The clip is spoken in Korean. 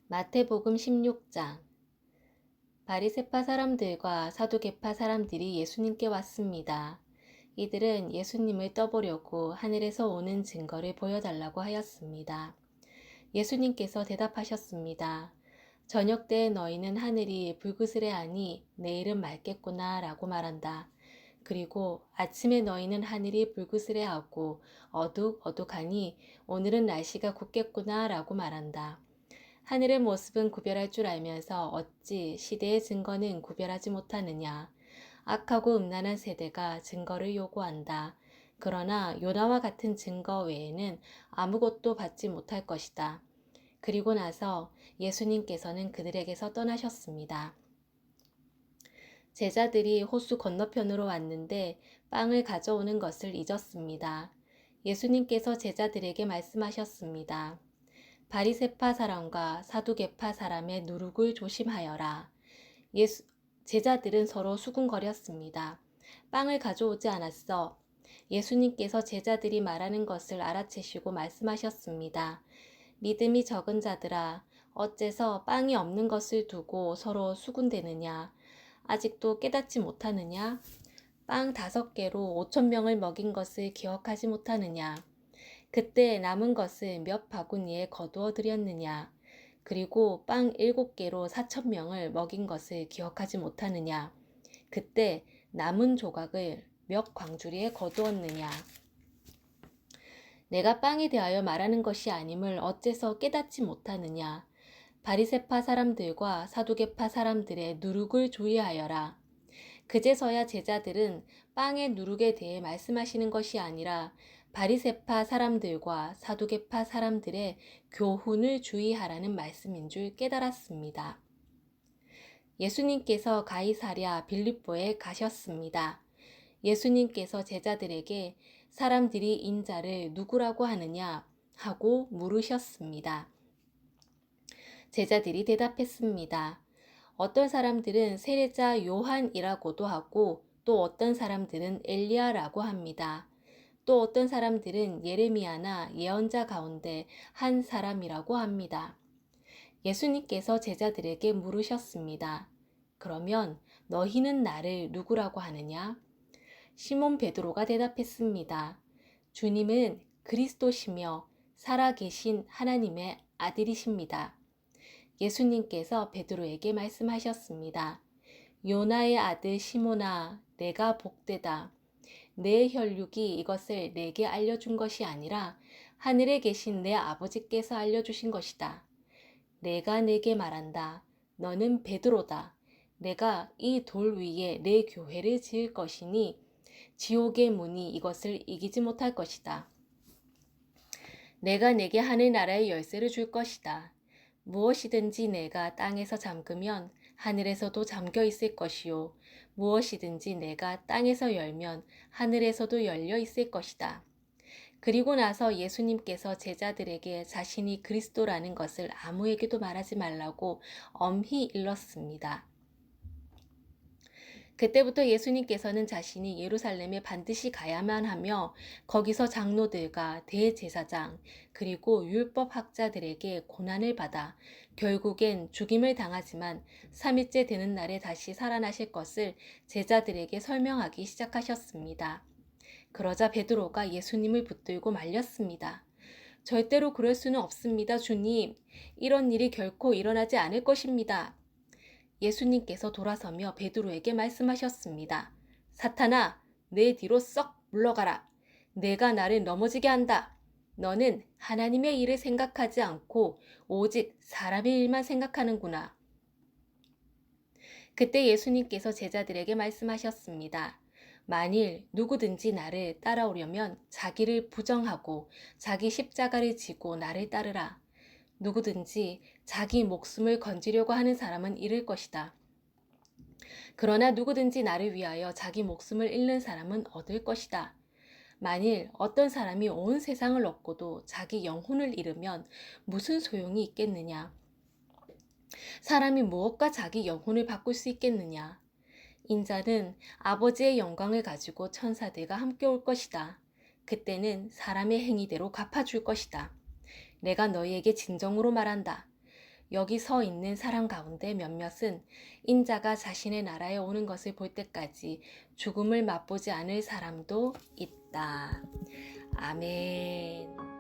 마태복음 16장. 바리새파 사람들과 사두개파 사람들이 예수님께 왔습니다. 이들은 예수님을 떠보려고 하늘에서 오는 증거를 보여달라고 하였습니다. 예수님께서 대답하셨습니다. 저녁 때 너희는 하늘이 불그스레하니 내일은 맑겠구나 라고 말한다. 그리고 아침에 너희는 하늘이 불그스레하고 어둑어둑하니 오늘은 날씨가 굳겠구나 라고 말한다. 하늘의 모습은 구별할 줄 알면서 어찌 시대의 증거는 구별하지 못하느냐. 악하고 음란한 세대가 증거를 요구한다. 그러나 요나와 같은 증거 외에는 아무것도 받지 못할 것이다. 그리고 나서 예수님께서는 그들에게서 떠나셨습니다. 제자들이 호수 건너편으로 왔는데 빵을 가져오는 것을 잊었습니다. 예수님께서 제자들에게 말씀하셨습니다. 바리새파 사람과 사두개파 사람의 누룩을 조심하여라. 제자들은 서로 수군거렸습니다. 빵을 가져오지 않았어. 예수님께서 제자들이 말하는 것을 알아채시고 말씀하셨습니다. 믿음이 적은 자들아, 어째서 빵이 없는 것을 두고 서로 수군대느냐? 아직도 깨닫지 못하느냐? 빵 5개로 5,000명을 먹인 것을 기억하지 못하느냐? 그때 남은 것을 몇 바구니에 거두어 드렸느냐? 그리고 빵 7개로 4,000명을 먹인 것을 기억하지 못하느냐? 그때 남은 조각을 몇 광주리에 거두었느냐? 내가 빵에 대하여 말하는 것이 아님을 어째서 깨닫지 못하느냐? 바리새파 사람들과 사두개파 사람들의 누룩을 주의하여라. 그제서야 제자들은 빵의 누룩에 대해 말씀하시는 것이 아니라 바리새파 사람들과 사두개파 사람들의 교훈을 주의하라는 말씀인 줄 깨달았습니다. 예수님께서 가이사랴 빌립보에 가셨습니다. 예수님께서 제자들에게 사람들이 인자를 누구라고 하느냐 하고 물으셨습니다. 제자들이 대답했습니다. 어떤 사람들은 세례자 요한이라고도 하고 또 어떤 사람들은 엘리야라고 합니다. 또 어떤 사람들은 예레미야나 예언자 가운데 한 사람이라고 합니다. 예수님께서 제자들에게 물으셨습니다. 그러면 너희는 나를 누구라고 하느냐? 시몬 베드로가 대답했습니다. 주님은 그리스도시며 살아계신 하나님의 아들이십니다. 예수님께서 베드로에게 말씀하셨습니다. 요나의 아들 시몬아, 내가 복되다. 내 혈육이 이것을 내게 알려준 것이 아니라 하늘에 계신 내 아버지께서 알려주신 것이다. 내가 내게 말한다. 너는 베드로다. 내가 이 돌 위에 내 교회를 지을 것이니 지옥의 문이 이것을 이기지 못할 것이다. 내가 내게 하늘나라의 열쇠를 줄 것이다. 무엇이든지 내가 땅에서 잠그면 하늘에서도 잠겨 있을 것이요. 무엇이든지 내가 땅에서 열면 하늘에서도 열려 있을 것이다. 그리고 나서 예수님께서 제자들에게 자신이 그리스도라는 것을 아무에게도 말하지 말라고 엄히 일렀습니다. 그때부터 예수님께서는 자신이 예루살렘에 반드시 가야만 하며 거기서 장로들과 대제사장 그리고 율법학자들에게 고난을 받아 결국엔 죽임을 당하지만 3일째 되는 날에 다시 살아나실 것을 제자들에게 설명하기 시작하셨습니다. 그러자 베드로가 예수님을 붙들고 말렸습니다. 절대로 그럴 수는 없습니다, 주님. 이런 일이 결코 일어나지 않을 것입니다. 예수님께서 돌아서며 베드로에게 말씀하셨습니다. 사탄아, 내 뒤로 썩 물러가라. 내가 나를 넘어지게 한다. 너는 하나님의 일을 생각하지 않고 오직 사람의 일만 생각하는구나. 그때 예수님께서 제자들에게 말씀하셨습니다. 만일 누구든지 나를 따라오려면 자기를 부정하고 자기 십자가를 지고 나를 따르라. 누구든지 자기 목숨을 건지려고 하는 사람은 잃을 것이다. 그러나 누구든지 나를 위하여 자기 목숨을 잃는 사람은 얻을 것이다. 만일 어떤 사람이 온 세상을 얻고도 자기 영혼을 잃으면 무슨 소용이 있겠느냐? 사람이 무엇과 자기 영혼을 바꿀 수 있겠느냐? 인자는 아버지의 영광을 가지고 천사들과 함께 올 것이다. 그때는 사람의 행위대로 갚아줄 것이다. 내가 너희에게 진정으로 말한다. 여기 서 있는 사람 가운데 몇몇은 인자가 자신의 나라에 오는 것을 볼 때까지 죽음을 맛보지 않을 사람도 있다. 아멘.